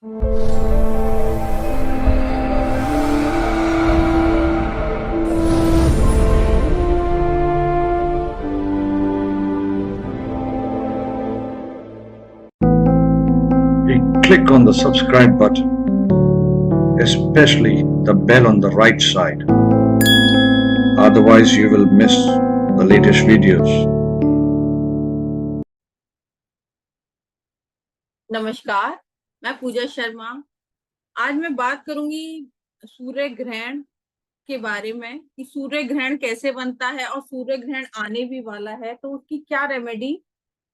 Click on the subscribe button, especially the bell on the right side. Otherwise, you will miss the latest videos. नमस्कार, मैं पूजा शर्मा। आज मैं बात करूंगी सूर्य ग्रहण के बारे में कि सूर्य ग्रहण कैसे बनता है और सूर्य ग्रहण आने भी वाला है तो उसकी क्या रेमेडी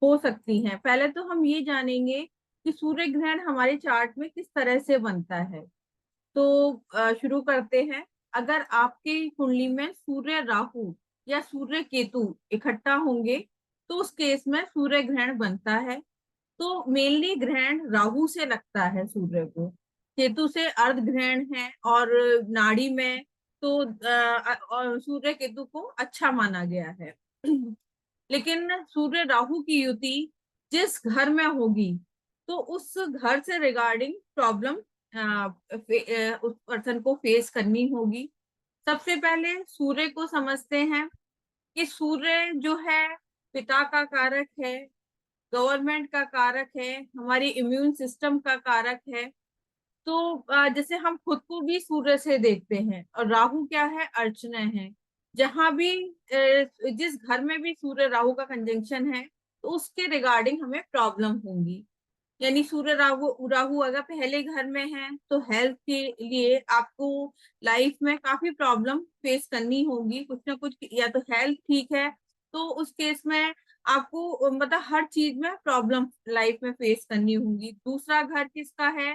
हो सकती है। पहले तो हम ये जानेंगे कि सूर्य ग्रहण हमारे चार्ट में किस तरह से बनता है। तो शुरू करते हैं। अगर आपकी कुंडली में सूर्य राहु या सूर्य केतु इकट्ठा होंगे तो उस केस में सूर्य ग्रहण बनता है। तो मेनली ग्रहण राहु से लगता है सूर्य को, केतु से अर्ध ग्रहण है और नाड़ी में तो और सूर्य केतु को अच्छा माना गया है। लेकिन सूर्य राहु की युति जिस घर में होगी तो उस घर से रिगार्डिंग प्रॉब्लम उस पर्सन को फेस करनी होगी। सबसे पहले सूर्य को समझते हैं कि सूर्य जो है पिता का कारक है, गवर्नमेंट का कारक है, हमारी इम्यून सिस्टम का कारक है। तो जैसे हम खुद को भी सूर्य से देखते हैं और राहु क्या है, अर्चना है। जहां भी जिस घर में भी सूर्य राहु का कंजंक्शन है तो उसके रिगार्डिंग हमें प्रॉब्लम होंगी। यानी सूर्य राहु राहु अगर पहले घर में है तो हेल्थ के लिए आपको लाइफ में काफी प्रॉब्लम फेस करनी होगी, कुछ ना कुछ। या तो हेल्थ ठीक है तो उस केस में आपको मतलब हर चीज में प्रॉब्लम लाइफ में फेस करनी होगी। दूसरा घर किसका है,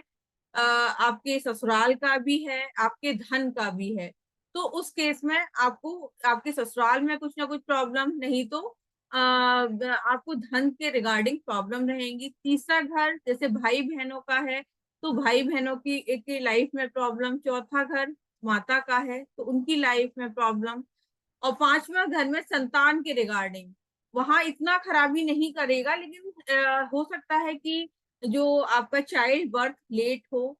आपके ससुराल का भी है, आपके धन का भी है। तो उस केस में आपको आपके ससुराल में कुछ ना कुछ प्रॉब्लम, नहीं तो आपको धन के रिगार्डिंग प्रॉब्लम रहेंगी। तीसरा घर जैसे भाई बहनों का है तो भाई बहनों की लाइफ में प्रॉब्लम। चौथा घर माता का है तो उनकी लाइफ में प्रॉब्लम। और पांचवा घर में संतान के रिगार्डिंग, वहां इतना खराबी नहीं करेगा लेकिन हो सकता है कि जो आपका चाइल्ड बर्थ लेट हो।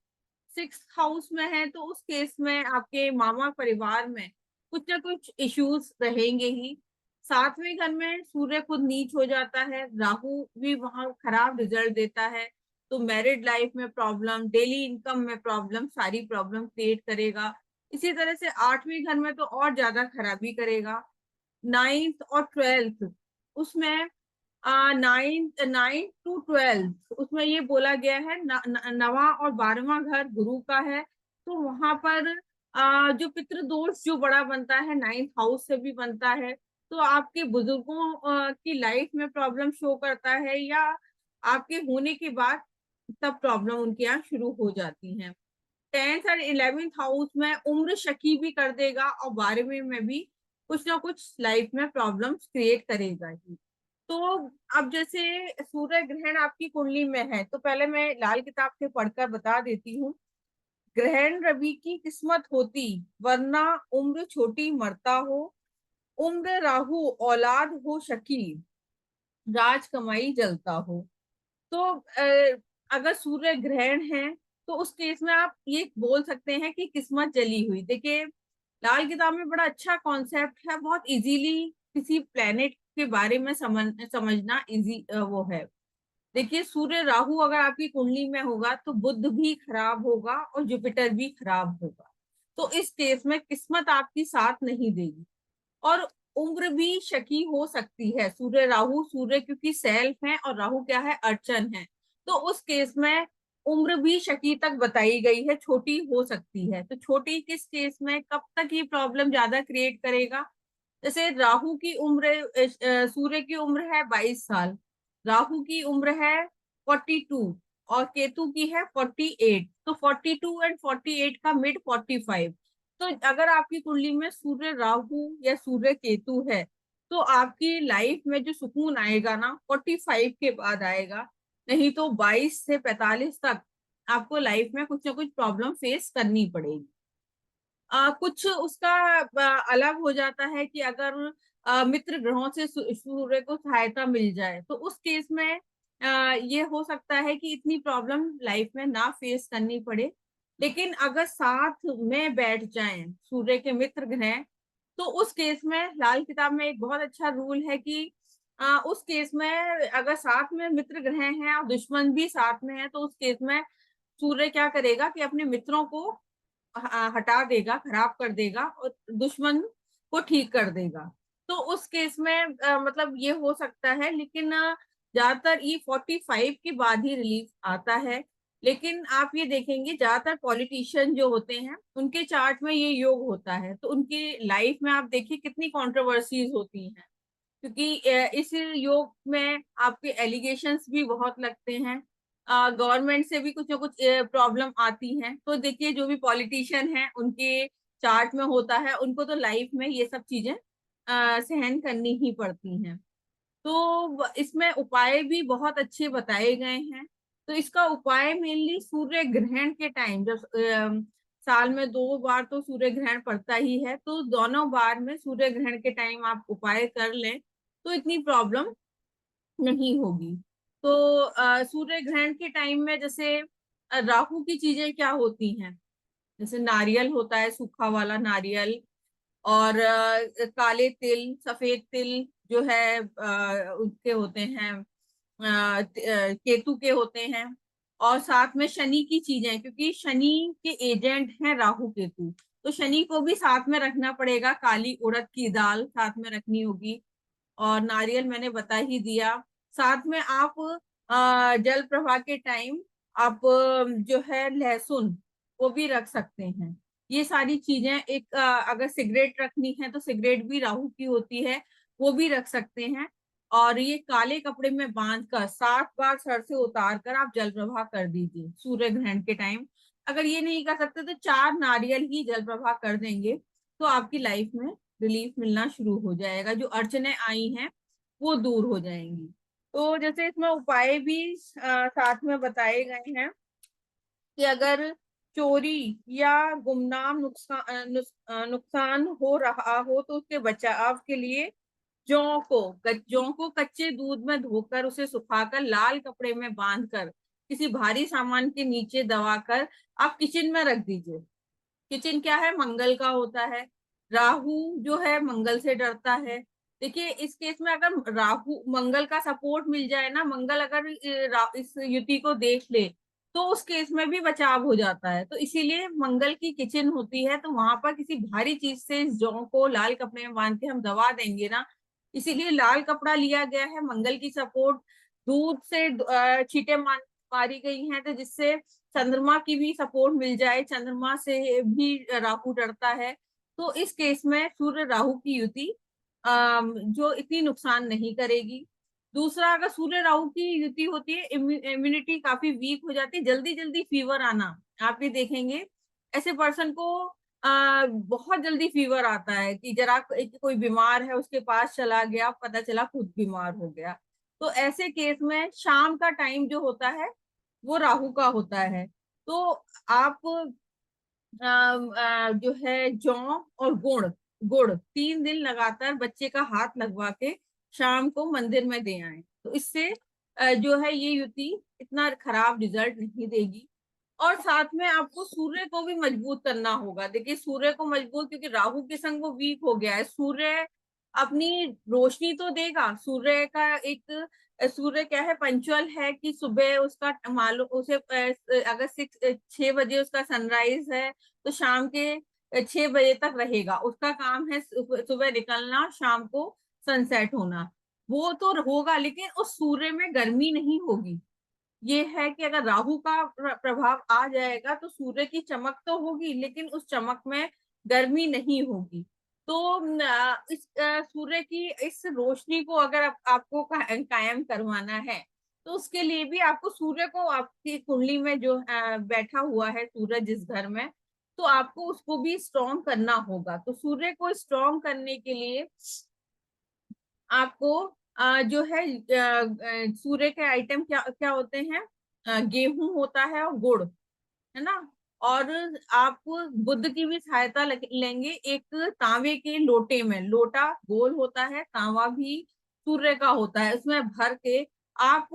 सिक्स हाउस में है तो उस केस में आपके मामा परिवार में कुछ ना कुछ इश्यूज रहेंगे ही। सातवें घर में सूर्य खुद नीच हो जाता है, राहु भी वहां खराब रिजल्ट देता है। तो मैरिड लाइफ में प्रॉब्लम, डेली इनकम में प्रॉब्लम, सारी प्रॉब्लम क्रिएट करेगा। इसी तरह से आठवीं घर में तो और ज्यादा खराबी करेगा। नाइन्थ और ट्वेल्थ उसमें नाइन्थ नाइन्थ टू ट्वेल्थ उसमें ये बोला गया है नवा और 12वां घर गुरु का है। तो वहां पर जो पितृदोष जो बड़ा बनता है नाइन्थ हाउस से भी बनता है। तो आपके बुजुर्गों की लाइफ में प्रॉब्लम शो करता है या आपके होने के बाद तब प्रॉब्लम उनके यहाँ शुरू हो जाती है। 10th और 11th हाउस में उम्र शकी भी कर देगा और 12वें में भी कुछ ना कुछ लाइफ में प्रॉब्लम्स क्रिएट करेगा ही। तो अब जैसे सूर्य ग्रहण आपकी कुंडली में है तो पहले मैं लाल किताब से पढ़कर बता देती हूँ। ग्रहण रवि की किस्मत होती, वरना उम्र छोटी मरता हो। उम्र राहु औलाद हो शकी, राज कमाई जलता हो। तो अगर सूर्य ग्रहण है तो उस केस में आप ये बोल सकते हैं कि किस्मत जली हुई। देखिए लाल किताब में बड़ा अच्छा कॉन्सेप्ट है, बहुत इजीली किसी प्लेनेट के बारे में समझना इजी वो है। देखिए सूर्य राहु अगर आपकी कुंडली में होगा तो बुध भी खराब होगा और जुपिटर भी खराब होगा। तो इस केस में किस्मत आपकी साथ नहीं देगी और उम्र भी शकी हो सकती है। सूर्य राहु, सूर्य क्योंकि सेल्फ है और राहु क्या है, अर्चन है। तो उस केस में उम्र भी शकी तक बताई गई है, छोटी हो सकती है। तो छोटी किस केस में, कब तक ये प्रॉब्लम ज्यादा क्रिएट करेगा। जैसे राहु की उम्र सूर्य की उम्र है 22 साल, राहु की उम्र है 42 और केतु की है 48। तो 42 एंड 48 का मिड 45। तो अगर आपकी कुंडली में सूर्य राहु या सूर्य केतु है तो आपकी लाइफ में जो सुकून आएगा ना 45 के बाद आएगा, नहीं तो 22 से 45 तक आपको लाइफ में कुछ ना कुछ प्रॉब्लम फेस करनी पड़ेगी। कुछ उसका अलग हो जाता है कि अगर मित्र ग्रहों से सूर्य को सहायता मिल जाए तो उस केस में ये हो सकता है कि इतनी प्रॉब्लम लाइफ में ना फेस करनी पड़े। लेकिन अगर साथ में बैठ जाएं सूर्य के मित्र ग्रह, तो उस केस में लाल किताब में एक बहुत अच्छा रूल है कि उस केस में अगर साथ में मित्र ग्रह हैं और दुश्मन भी साथ में है, तो उस केस में सूर्य क्या करेगा कि अपने मित्रों को हटा देगा, खराब कर देगा और दुश्मन को ठीक कर देगा। तो उस केस में मतलब ये हो सकता है, लेकिन ज्यादातर ये 45 के बाद ही रिलीज आता है। लेकिन आप ये देखेंगे ज्यादातर पॉलिटिशियन जो होते हैं उनके चार्ट में ये योग होता है, तो उनकी लाइफ में आप देखिए कितनी कंट्रोवर्सीज होती हैं, क्योंकि इस योग में आपके एलिगेशंस भी बहुत लगते हैं, गवर्नमेंट से भी कुछ ना कुछ प्रॉब्लम आती है। तो देखिए जो भी पॉलिटिशियन हैं उनके चार्ट में होता है, उनको तो लाइफ में ये सब चीजें सहन करनी ही पड़ती हैं। तो इसमें उपाय भी बहुत अच्छे बताए गए हैं। तो इसका उपाय मेनली सूर्य ग्रहण के टाइम, जब साल में 2 बार तो सूर्य ग्रहण पड़ता ही है, तो दोनों बार में सूर्य ग्रहण के टाइम आप उपाय कर लें तो इतनी प्रॉब्लम नहीं होगी। तो सूर्य ग्रहण के टाइम में जैसे राहु की चीजें क्या होती हैं, जैसे नारियल होता है, सूखा वाला नारियल, और काले तिल, सफेद तिल जो है उसके होते हैं, केतु के होते हैं। और साथ में शनि की चीजें, क्योंकि शनि के एजेंट हैं राहु केतु, तो शनि को भी साथ में रखना पड़ेगा, काली उड़द की दाल साथ में रखनी होगी। और नारियल मैंने बता ही दिया। साथ में आप जल प्रवाह के टाइम आप जो है लहसुन वो भी रख सकते हैं। ये सारी चीजें, एक अगर सिगरेट रखनी है तो सिगरेट भी राहु की होती है, वो भी रख सकते हैं। और ये काले कपड़े में बांध कर 7 बार सर से उतार कर आप जल प्रवाह कर दीजिए सूर्य ग्रहण के टाइम। अगर ये नहीं कर सकते तो 4 नारियल ही जल प्रवाह कर देंगे, तो आपकी लाइफ में रिलीफ मिलना शुरू हो जाएगा, जो अड़चने आई हैं वो दूर हो जाएंगी। तो जैसे इसमें उपाय भी साथ में बताए गए हैं कि अगर चोरी या गुमनाम नुकसान हो रहा हो तो उसके बचाव के लिए जौ को कच्चे दूध में धोकर उसे सुखाकर लाल कपड़े में बांधकर किसी भारी सामान के नीचे दबाकर आप किचन में रख दीजिए। किचन क्या है, मंगल का होता है। राहु जो है मंगल से डरता है। देखिए इस केस में अगर राहु मंगल का सपोर्ट मिल जाए ना, मंगल अगर इस युति को देख ले तो उस केस में भी बचाव हो जाता है। तो इसीलिए मंगल की किचन होती है, तो वहां पर किसी भारी चीज से इस जौ को लाल कपड़े में बांध के हम दबा देंगे ना, इसीलिए लाल कपड़ा लिया गया है। मंगल की सपोर्ट, दूध से छींटे मारी गई हैं, तो जिससे चंद्रमा की भी सपोर्ट मिल जाए, चंद्रमा से भी राहु डरता है। तो इस केस में सूर्य राहु की युति जो इतनी नुकसान नहीं करेगी। दूसरा, अगर सूर्य राहु की युति होती है, इम्यूनिटी काफी वीक हो जाती है, जल्दी जल्दी फीवर आना आप ये देखेंगे। ऐसे पर्सन को बहुत जल्दी फीवर आता है कि जरा कोई बीमार है उसके पास चला गया, पता चला खुद बीमार हो गया। तो ऐसे केस में शाम का टाइम जो होता है वो राहु का होता है। तो आप जो है जौ और गुड़ गुड़ 3 दिन लगातार बच्चे का हाथ लगवा के शाम को मंदिर में दे आए, तो इससे जो है ये युति इतना खराब रिजल्ट नहीं देगी। और साथ में आपको सूर्य को भी मजबूत करना होगा। देखिए सूर्य को मजबूत, क्योंकि राहु के संग वो वीक हो गया है। सूर्य अपनी रोशनी तो देगा, सूर्य का एक सूर्य क्या है, पंचुअल है कि सुबह उसका मालूम उसे अगर 6 बजे उसका सनराइज है तो शाम के 6 बजे तक रहेगा। उसका काम है सुबह निकलना, शाम को सनसेट होना। वो तो होगा, लेकिन उस सूर्य में गर्मी नहीं होगी। ये है कि अगर राहु का प्रभाव आ जाएगा तो सूर्य की चमक तो होगी, लेकिन उस चमक में गर्मी नहीं होगी। तो इस सूर्य की इस रोशनी को अगर आपको कायम करवाना है, तो उसके लिए भी आपको सूर्य को, आपकी कुंडली में जो बैठा हुआ है सूर्य जिस घर में, तो आपको उसको भी स्ट्रॉन्ग करना होगा। तो सूर्य को स्ट्रॉन्ग करने के लिए आपको जो है सूर्य के आइटम क्या क्या होते हैं, गेहूं होता है और गुड़, है ना। और आप बुद्ध की भी सहायता लेंगे। एक तांबे के लोटे में, लोटा गोल होता है, तांबा भी सूर्य का होता है, उसमें भर के आप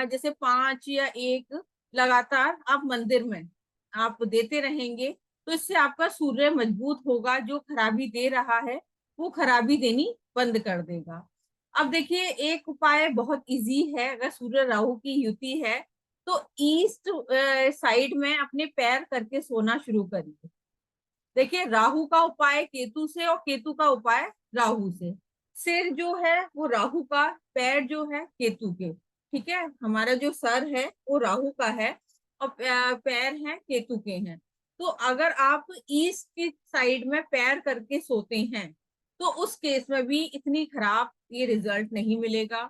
जैसे 5 या 1 लगातार आप मंदिर में आप देते रहेंगे, तो इससे आपका सूर्य मजबूत होगा, जो खराबी दे रहा है वो खराबी देनी बंद कर देगा। अब देखिए, एक उपाय बहुत इजी है। अगर सूर्य राहु की युति है तो ईस्ट साइड में अपने पैर करके सोना शुरू करिए। देखिए, राहु का उपाय केतु से और केतु का उपाय राहु से। सिर जो है वो राहु का, पैर जो है केतु के। ठीक है, हमारा जो सर है वो राहु का है और पैर हैं केतु के हैं। तो अगर आप ईस्ट की साइड में पैर करके सोते हैं तो उस केस में भी इतनी खराब ये रिजल्ट नहीं मिलेगा।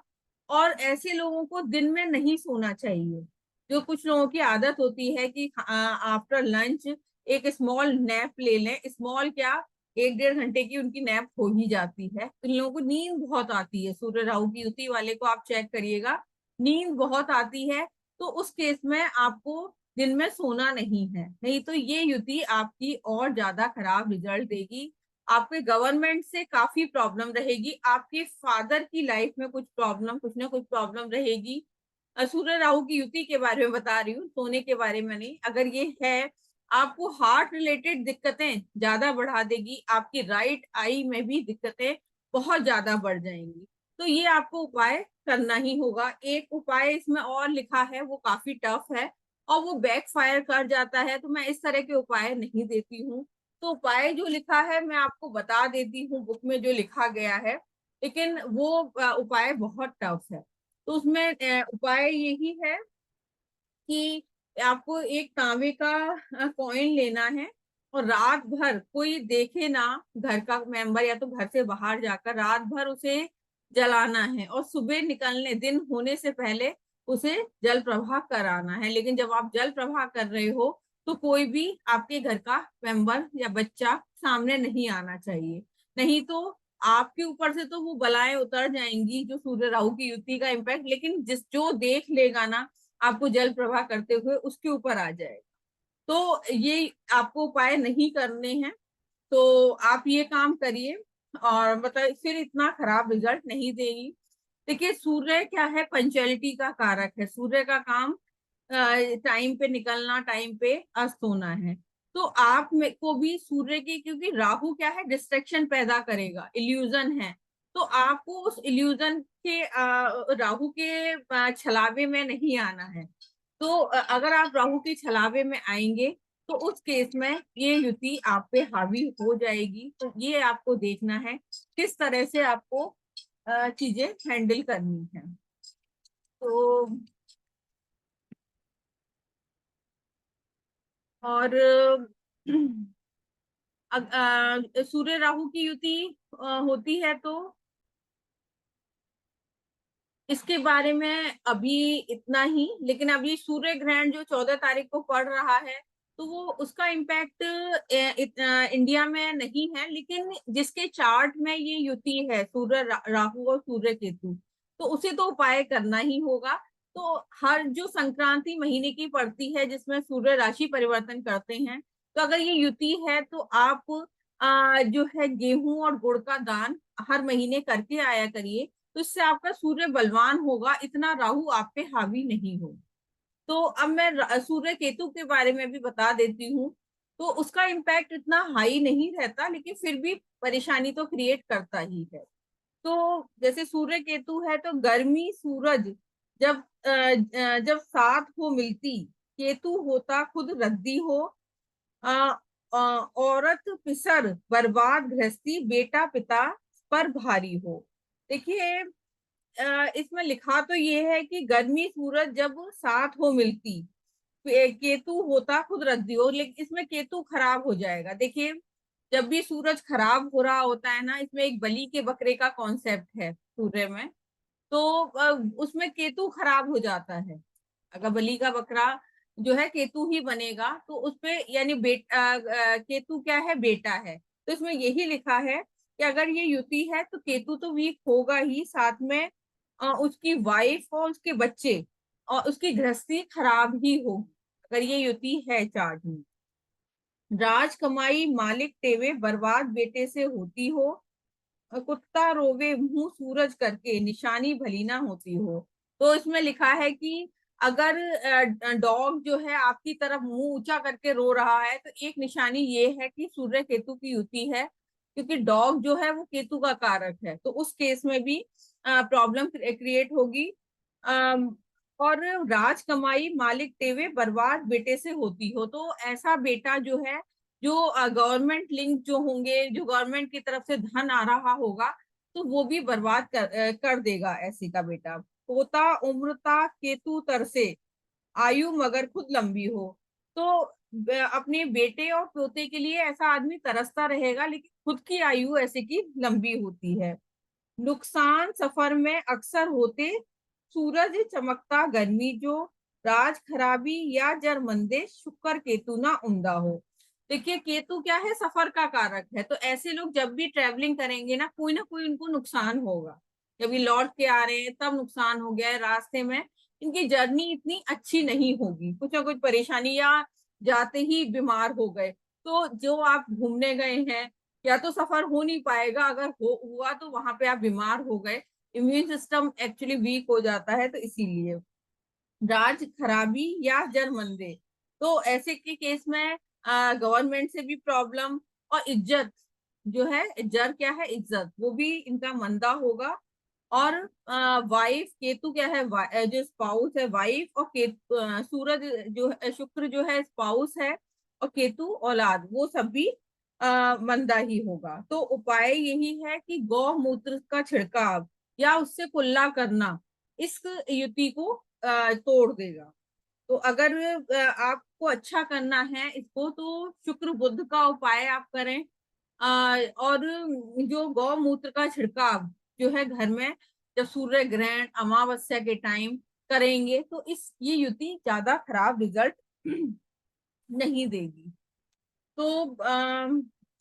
और ऐसे लोगों को दिन में नहीं सोना चाहिए। जो कुछ लोगों की आदत होती है कि आफ्टर लंच एक स्मॉल नैप ले लें। स्मॉल क्या, 1-1.5 घंटे की उनकी नैप हो ही जाती है। तो इन लोगों को नींद बहुत आती है। सूर्य राहु की युति वाले को आप चेक करिएगा, नींद बहुत आती है। तो उस केस में आपको दिन में सोना नहीं है, नहीं तो ये युति आपकी और ज्यादा खराब रिजल्ट देगी। आपके गवर्नमेंट से काफी प्रॉब्लम रहेगी, आपके फादर की लाइफ में कुछ प्रॉब्लम, कुछ ना कुछ प्रॉब्लम रहेगी। सूर्य राहु की युति के बारे में बता रही हूँ, सोने के बारे में नहीं। अगर ये है, आपको हार्ट रिलेटेड दिक्कतें ज्यादा बढ़ा देगी, आपकी राइट आई में भी दिक्कतें बहुत ज्यादा बढ़ जाएंगी। तो ये आपको उपाय करना ही होगा। एक उपाय इसमें और लिखा है, वो काफी टफ है और वो बैक फायर कर जाता है, तो मैं इस तरह के उपाय नहीं देती हूँ। तो उपाय जो लिखा है मैं आपको बता देती हूँ, बुक में जो लिखा गया है, लेकिन वो उपाय बहुत टफ है। तो उसमें उपाय यही है कि आपको एक तांबे का कॉइन लेना है और रात भर कोई देखे ना, घर का मेंबर या तो घर से बाहर जाकर रात भर उसे जलाना है और सुबह निकलने दिन होने से पहले उसे जल प्रवाह कराना है। लेकिन जब आप जल प्रवाह कर रहे हो तो कोई भी आपके घर का मेंबर या बच्चा सामने नहीं आना चाहिए, नहीं तो आपके ऊपर से तो वो बलाएं उतर जाएंगी, जो सूर्य राहु की युति का इम्पैक्ट, लेकिन जो देख लेगा ना आपको जल प्रवाह करते हुए, उसके ऊपर आ जाएगा। तो ये आपको उपाय नहीं करने हैं, तो आप ये काम करिए और मतलब फिर इतना खराब रिजल्ट नहीं देगी। देखिए, सूर्य क्या है, पंचुअलिटी का कारक है। सूर्य का काम टाइम पे निकलना, टाइम पे अस्त होना है। तो आप में को भी सूर्य की, क्योंकि राहु क्या है, डिस्ट्रैक्शन पैदा करेगा, इल्यूजन है। तो आपको उस इल्यूजन के राहु के छलावे में नहीं आना है। तो अगर आप राहु के छलावे में आएंगे तो उस केस में ये युति आप पे हावी हो जाएगी। तो ये आपको देखना है किस तरह से आपको चीजें हैंडल करनी है। तो और सूर्य राहु की युति होती है तो इसके बारे में अभी इतना ही। लेकिन अभी सूर्य ग्रहण जो 14 तारीख को पड़ रहा है, तो वो उसका इम्पैक्ट इंडिया में नहीं है, लेकिन जिसके चार्ट में ये युति है सूर्य राहु और सूर्य केतु, तो उसे तो उपाय करना ही होगा। तो हर जो संक्रांति महीने की पड़ती है जिसमें सूर्य राशि परिवर्तन करते हैं, तो अगर ये युति है तो आप जो है गेहूं और गुड़ का दान हर महीने करके आया करिए। तो इससे आपका सूर्य बलवान होगा, इतना राहु आप पे हावी नहीं हो। तो अब मैं सूर्य केतु के बारे में भी बता देती हूँ। तो उसका इम्पैक्ट इतना हाई नहीं रहता, लेकिन फिर भी परेशानी तो क्रिएट करता ही है। तो जैसे सूर्य केतु है तो गर्मी सूरज जब जब साथ हो मिलती, केतु होता खुद रद्दी हो, आ, औरत पिसर बर्बाद गृहस्थी, बेटा पिता पर भारी हो। देखिए, इसमें लिखा तो ये है कि गर्मी सूरज जब साथ हो मिलती, केतु होता खुद रद्दी हो, लेकिन इसमें केतु खराब हो जाएगा। देखिए, जब भी सूरज खराब हो रहा होता है ना, इसमें एक बलि के बकरे का कॉन्सेप्ट है सूर्य में। तो उसमें केतु खराब हो जाता है। अगर बलि का बकरा जो है केतु ही बनेगा तो उसपे यानी केतु क्या है, बेटा है। तो इसमें यही लिखा है कि अगर ये युति है तो केतु तो वीक होगा ही, साथ में उसकी वाइफ और उसके बच्चे और उसकी गृहस्थी खराब ही होगी अगर ये युति है चार्ट में। राज कमाई मालिक टेवे, बर्बाद बेटे से होती हो, कुत्ता रोवे मुंह सूरज करके, निशानी भली ना होती हो। तो इसमें लिखा है कि अगर डॉग जो है आपकी तरफ मुंह ऊंचा करके रो रहा है तो एक निशानी ये है कि सूर्य केतु की युति है, क्योंकि डॉग जो है वो केतु का कारक है। तो उस केस में भी प्रॉब्लम क्रिएट होगी। अम, और राज कमाई मालिक तेवे बर्बाद बेटे से होती हो, तो ऐसा बेटा जो है जो गवर्नमेंट लिंक जो होंगे, जो गवर्नमेंट की तरफ से धन आ रहा होगा, तो वो भी बर्बाद कर देगा ऐसी का बेटा। पोता उम्रता केतु तरसे आयु मगर खुद लंबी हो, तो अपने बेटे और पोते के लिए ऐसा आदमी तरसता रहेगा, लेकिन खुद की आयु ऐसे की लंबी होती है। नुकसान सफर में अक्सर होते, सूरज चमकता गर्मी जो, राज खराबी या जरमंदे शुक्र केतु ना उमदा हो। देखिए केतु क्या है, सफर का कारक है, तो ऐसे लोग जब भी ट्रेवलिंग करेंगे ना कोई उनको नुकसान होगा। जब ये लौट के आ रहे हैं तब नुकसान हो गया है, रास्ते में इनकी जर्नी इतनी अच्छी नहीं होगी, कुछ ना कुछ परेशानी, या जाते ही बीमार हो गए। तो जो आप घूमने गए हैं, या तो सफर हो नहीं पाएगा, अगर हुआ तो वहां पे आप बीमार हो गए, इम्यून सिस्टम एक्चुअली वीक हो जाता है, तो इसीलिए। राज खराबी या जरमंदे, तो ऐसे के केस में गवर्नमेंट से भी प्रॉब्लम, और इज्जत जो है, जर क्या है इज्जत, वो भी इनका मंदा होगा। और वाइफ केतु क्या है, जो स्पाउस है वाइफ, और केतु सूरज जो है, शुक्र जो है स्पाउस है, और केतु औलाद, वो सब भी मंदा ही होगा। तो उपाय यही है कि गौमूत्र का छिड़काव या उससे कुल्ला करना इस युति को तोड़ देगा। तो अगर आपको अच्छा करना है इसको, तो शुक्र बुध का उपाय आप करें। और जो गौमूत्र का छिड़काव जो है घर में, जब सूर्य ग्रहण अमावस्या के टाइम करेंगे, तो ये युति ज्यादा खराब रिजल्ट नहीं देगी। तो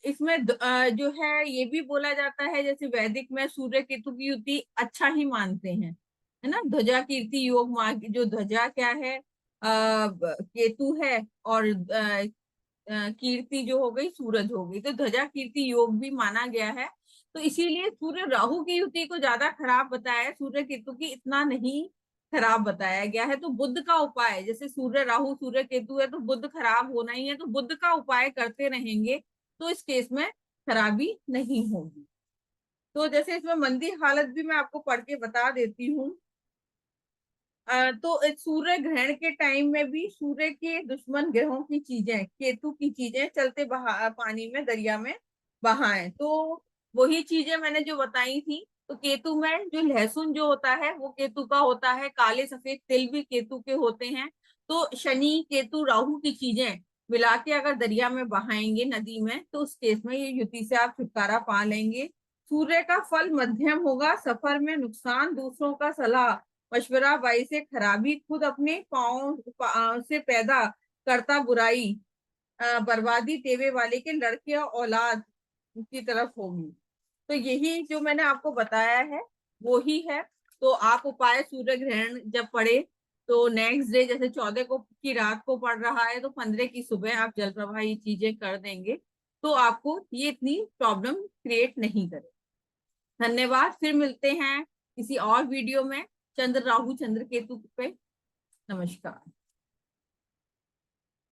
इसमें जो है ये भी बोला जाता है, जैसे वैदिक में सूर्य केतु की युति अच्छा ही मानते हैं, है ना। ध्वजा कीर्ति योग मार्ग, जो ध्वजा क्या है, केतु है, और कीर्ति जो हो गई सूरज हो गई, तो ध्वजा कीर्ति योग भी माना गया है। तो इसीलिए सूर्य राहु की युति को ज्यादा खराब बताया है, सूर्य केतु की इतना नहीं खराब बताया गया है। तो बुध का उपाय, जैसे सूर्य राहु सूर्य केतु है तो बुध खराब होना ही है, तो बुध का उपाय करते रहेंगे तो इस केस में खराबी नहीं होगी। तो जैसे इसमें मंदी हालत भी मैं आपको पढ़ के बता देती हूँ। तो इस सूर्य ग्रहण के टाइम में भी सूर्य के दुश्मन ग्रहों की चीजें, केतु की चीजें चलते पानी में, दरिया में बहाएं, तो वही चीजें मैंने जो बताई थी। तो केतु में जो लहसुन जो होता है वो केतु का होता है, काले सफेद तिल भी केतु के होते हैं। तो शनि केतु राहु की चीजें मिला के अगर दरिया में बहाएंगे, नदी में, तो उस केस में ये युति से आप छुटकारा पा लेंगे। सूर्य का फल मध्यम होगा, सफर में नुकसान, दूसरों का सलाह मशवरा बाई से खराबी, खुद अपने पाँव से पैदा करता बुराई, बर्बादी तेवे वाले के लड़के और औलाद की तरफ होगी। तो यही जो मैंने आपको बताया है वो ही है। तो आप उपाय सूर्य ग्रहण जब पढ़े, तो नेक्स्ट डे, जैसे 14 को की रात को पड़ रहा है, तो 15 की सुबह आप जल प्रवाह ये चीजें कर देंगे, तो आपको ये इतनी प्रॉब्लम क्रिएट नहीं करे। धन्यवाद, फिर मिलते हैं किसी और वीडियो में चंद्र राहु चंद्र केतु पे। नमस्कार।